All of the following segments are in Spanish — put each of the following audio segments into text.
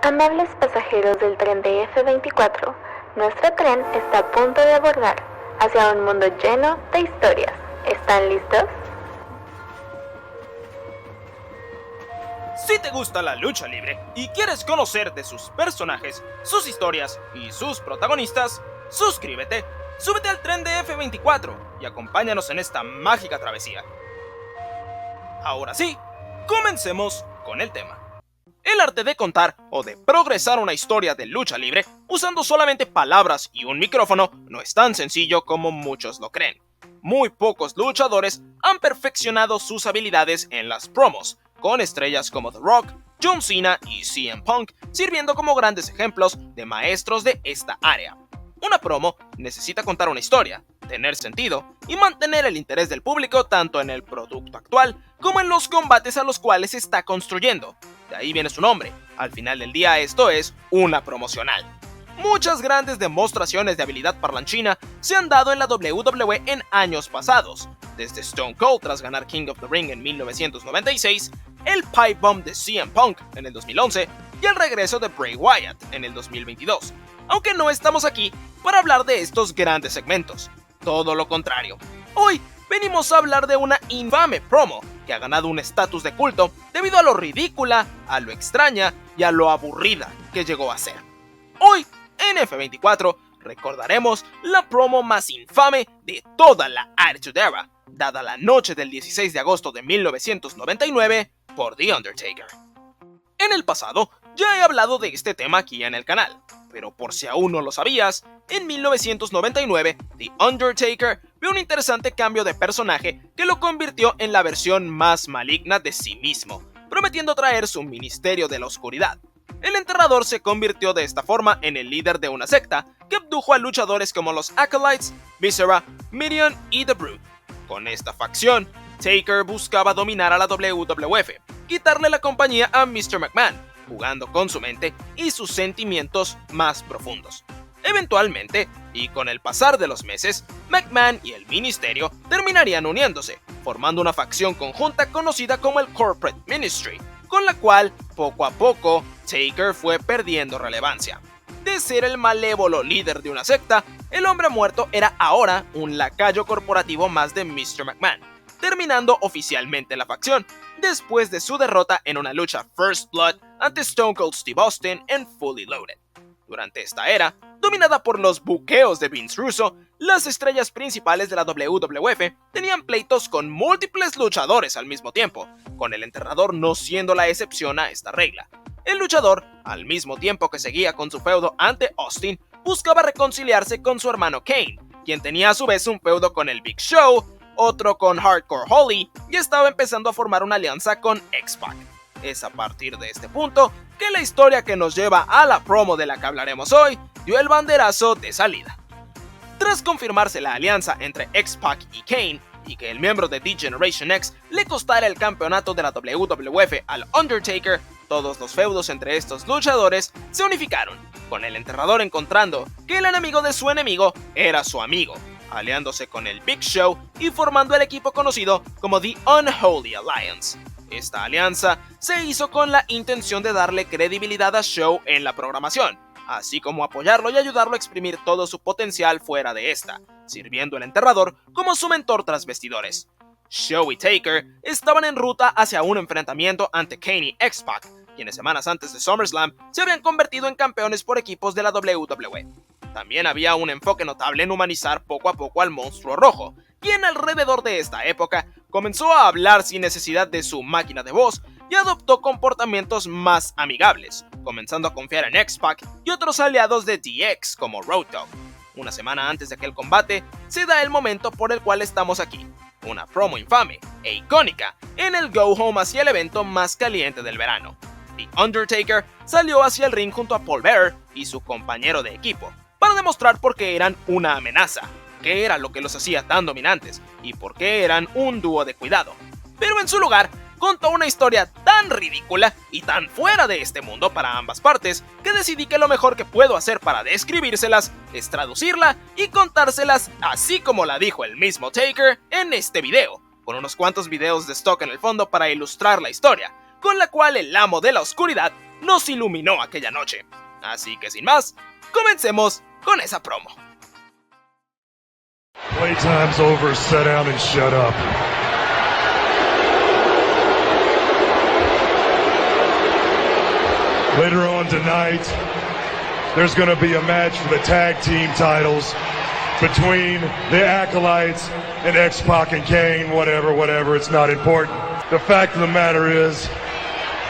Amables pasajeros del tren de F24, nuestro tren está a punto de abordar hacia un mundo lleno de historias. ¿Están listos? Si te gusta la lucha libre y quieres conocer de sus personajes, sus historias y sus protagonistas, suscríbete, súbete al tren de F24 y acompáñanos en esta mágica travesía. Ahora sí, comencemos con el tema. El arte de contar o de progresar una historia de lucha libre usando solamente palabras y un micrófono no es tan sencillo como muchos lo creen. Muy pocos luchadores han perfeccionado sus habilidades en las promos, con estrellas como The Rock, John Cena y CM Punk sirviendo como grandes ejemplos de maestros de esta área. Una promo necesita contar una historia, tener sentido y mantener el interés del público tanto en el producto actual como en los combates a los cuales se está construyendo. De ahí viene su nombre. Al final del día esto es una promocional. Muchas grandes demostraciones de habilidad parlanchina se han dado en la WWE en años pasados, desde Stone Cold tras ganar King of the Ring en 1996, el Pipe Bomb de CM Punk en el 2011 y el regreso de Bray Wyatt en el 2022. Aunque no estamos aquí para hablar de estos grandes segmentos, todo lo contrario. Hoy venimos a hablar de una infame promo que ha ganado un estatus de culto debido a lo ridícula, a lo extraña y a lo aburrida que llegó a ser. Hoy, en F24, recordaremos la promo más infame de toda la Attitude Era, dada la noche del 16 de agosto de 1999 por The Undertaker. En el pasado, ya he hablado de este tema aquí en el canal, pero por si aún no lo sabías, en 1999, The Undertaker vio un interesante cambio de personaje que lo convirtió en la versión más maligna de sí mismo, prometiendo traer su ministerio de la oscuridad. El enterrador se convirtió de esta forma en el líder de una secta que abdujo a luchadores como los Acolytes, Viscera, Mideon y The Brood. Con esta facción, Taker buscaba dominar a la WWF, quitarle la compañía a Mr. McMahon, jugando con su mente y sus sentimientos más profundos. Eventualmente, y con el pasar de los meses, McMahon y el ministerio terminarían uniéndose, formando una facción conjunta conocida como el Corporate Ministry, con la cual, poco a poco, Taker fue perdiendo relevancia. De ser el malévolo líder de una secta, el hombre muerto era ahora un lacayo corporativo más de Mr. McMahon, terminando oficialmente la facción, después de su derrota en una lucha First Blood ante Stone Cold Steve Austin en Fully Loaded. Durante esta era, dominada por los buqueos de Vince Russo, las estrellas principales de la WWF tenían pleitos con múltiples luchadores al mismo tiempo, con el enterrador no siendo la excepción a esta regla. El luchador, al mismo tiempo que seguía con su feudo ante Austin, buscaba reconciliarse con su hermano Kane, quien tenía a su vez un feudo con el Big Show, otro con Hardcore Holly y estaba empezando a formar una alianza con X-Pac. Es a partir de este punto que la historia que nos lleva a la promo de la que hablaremos hoy dio el banderazo de salida. Tras confirmarse la alianza entre X-Pac y Kane, y que el miembro de D-Generation X le costara el campeonato de la WWF al Undertaker, todos los feudos entre estos luchadores se unificaron, con el enterrador encontrando que el enemigo de su enemigo era su amigo, aliándose con el Big Show y formando el equipo conocido como The Unholy Alliance. Esta alianza se hizo con la intención de darle credibilidad a Show en la programación, así como apoyarlo y ayudarlo a exprimir todo su potencial fuera de esta, sirviendo el enterrador como su mentor tras bastidores. Show y Taker estaban en ruta hacia un enfrentamiento ante Kane y X-Pac, quienes semanas antes de SummerSlam se habían convertido en campeones por equipos de la WWE. También había un enfoque notable en humanizar poco a poco al monstruo rojo, quien alrededor de esta época comenzó a hablar sin necesidad de su máquina de voz y adoptó comportamientos más amigables, comenzando a confiar en X-Pac y otros aliados de DX como Road Dogg. Una semana antes de aquel combate, se da el momento por el cual estamos aquí, una promo infame e icónica en el go home hacia el evento más caliente del verano. The Undertaker salió hacia el ring junto a Paul Bearer y su compañero de equipo, para demostrar por qué eran una amenaza, qué era lo que los hacía tan dominantes y por qué eran un dúo de cuidado. Pero en su lugar, contó una historia tan ridícula y tan fuera de este mundo para ambas partes que decidí que lo mejor que puedo hacer para describírselas es traducirla y contárselas así como la dijo el mismo Taker en este video, con unos cuantos videos de stock en el fondo para ilustrar la historia, con la cual el amo de la oscuridad nos iluminó aquella noche. Así que sin más, comencemos con esa promo. Playtime's over, sit down and shut up. Later on tonight, there's going to be a match for the tag team titles between the Acolytes and X-Pac and Kane, whatever, it's not important. The fact of the matter is,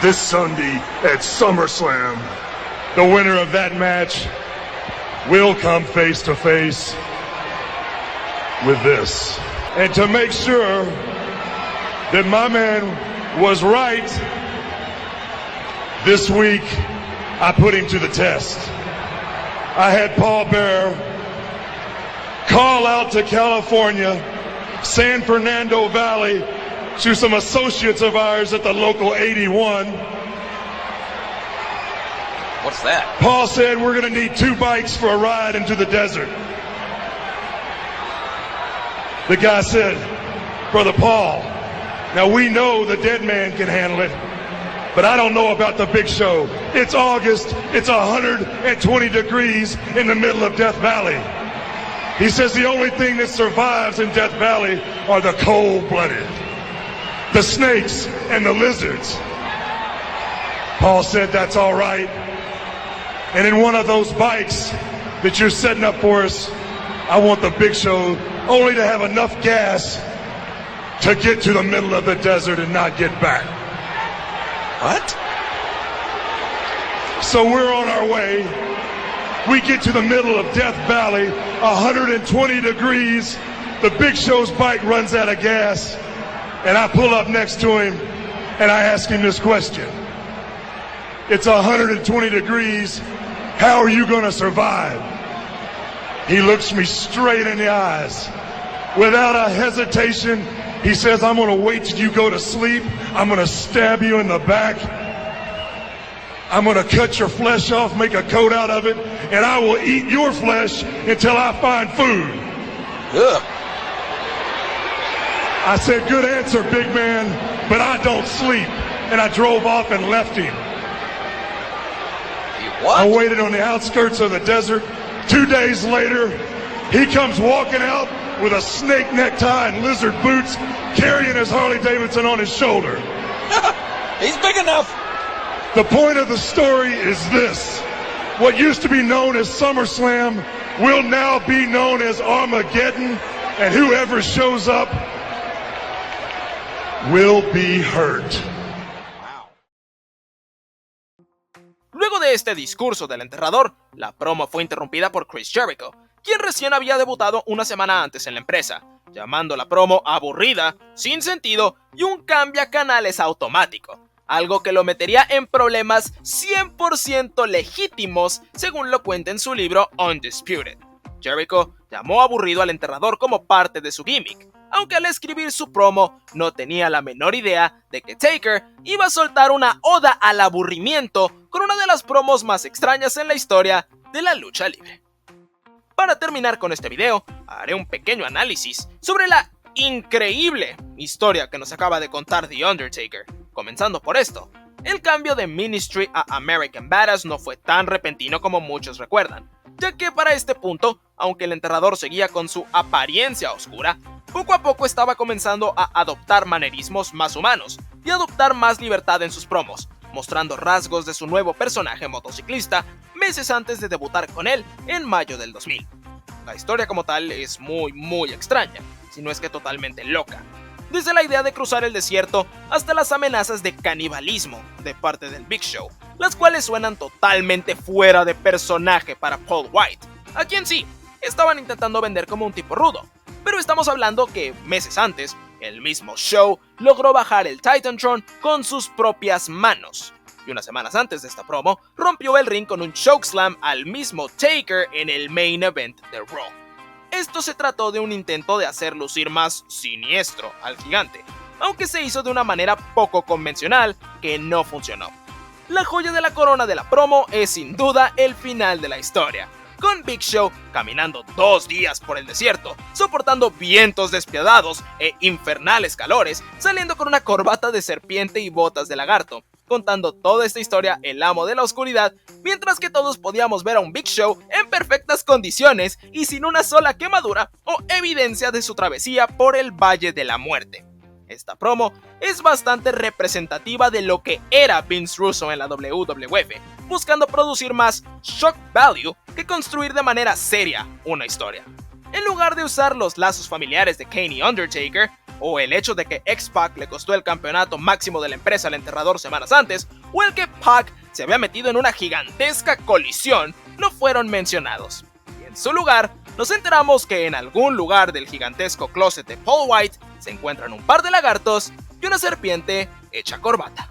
this Sunday at SummerSlam, the winner of that match will come face to face with this. And to make sure that my man was right, this week I put him to the test. I had Paul Bearer call out to California, San Fernando Valley, to some associates of ours at the local 81. What's that? Paul said, we're going to need 2 bikes for a ride into the desert. The guy said, Brother Paul, now we know the dead man can handle it, but I don't know about the big show. It's August, it's 120 degrees in the middle of Death Valley. He says the only thing that survives in Death Valley are the cold-blooded, the snakes and the lizards. Paul said that's all right. And in one of those bikes that you're setting up for us, I want the big show only to have enough gas to get to the middle of the desert and not get back. What? So we're on our way. We get to the middle of Death Valley, 120 degrees. The big show's bike runs out of gas. And I pull up next to him and I ask him this question. It's 120 degrees. How are you going to survive? He looks me straight in the eyes. Without a hesitation, he says, I'm going to wait till you go to sleep. I'm going to stab you in the back. I'm going to cut your flesh off, make a coat out of it, and I will eat your flesh until I find food. Ugh. I said, good answer, big man, but I don't sleep. And I drove off and left him. What? I waited on the outskirts of the desert. 2 days later, he comes walking out with a snake necktie and lizard boots, carrying his Harley Davidson on his shoulder. He's big enough. The point of the story is this. What used to be known as SummerSlam will now be known as Armageddon, and whoever shows up will be hurt. Luego de este discurso del enterrador, la promo fue interrumpida por Chris Jericho, quien recién había debutado una semana antes en la empresa, llamando la promo aburrida, sin sentido y un cambia-canales automático, algo que lo metería en problemas 100% legítimos según lo cuenta en su libro Undisputed. Jericho llamó aburrido al enterrador como parte de su gimmick, aunque al escribir su promo no tenía la menor idea de que Taker iba a soltar una oda al aburrimiento con una de las promos más extrañas en la historia de la lucha libre. Para terminar con este video, haré un pequeño análisis sobre la increíble historia que nos acaba de contar The Undertaker. Comenzando por esto, el cambio de Ministry a American Badass no fue tan repentino como muchos recuerdan, ya que para este punto, aunque el enterrador seguía con su apariencia oscura, poco a poco estaba comenzando a adoptar manerismos más humanos y adoptar más libertad en sus promos, mostrando rasgos de su nuevo personaje motociclista meses antes de debutar con él en mayo del 2000. La historia como tal es muy extraña, si no es que totalmente loca. Desde la idea de cruzar el desierto hasta las amenazas de canibalismo de parte del Big Show, las cuales suenan totalmente fuera de personaje para Paul White, a quien sí, estaban intentando vender como un tipo rudo. Pero estamos hablando que meses antes, el mismo Show logró bajar el Titantron con sus propias manos. Y unas semanas antes de esta promo, rompió el ring con un chokeslam al mismo Taker en el main event de Raw. Esto se trató de un intento de hacer lucir más siniestro al gigante, aunque se hizo de una manera poco convencional que no funcionó. La joya de la corona de la promo es sin duda el final de la historia, con Big Show caminando 2 días por el desierto, soportando vientos despiadados e infernales calores, saliendo con una corbata de serpiente y botas de lagarto, contando toda esta historia el amo de la oscuridad, mientras que todos podíamos ver a un Big Show en perfectas condiciones y sin una sola quemadura o evidencia de su travesía por el Valle de la Muerte. Esta promo es bastante representativa de lo que era Vince Russo en la WWF, buscando producir más shock value que construir de manera seria una historia. En lugar de usar los lazos familiares de Kane y Undertaker, o el hecho de que X-Pac le costó el campeonato máximo de la empresa al Enterrador semanas antes, o el que Pac se había metido en una gigantesca colisión, no fueron mencionados. Y en su lugar, nos enteramos que en algún lugar del gigantesco closet de Paul White se encuentran un par de lagartos y una serpiente hecha corbata.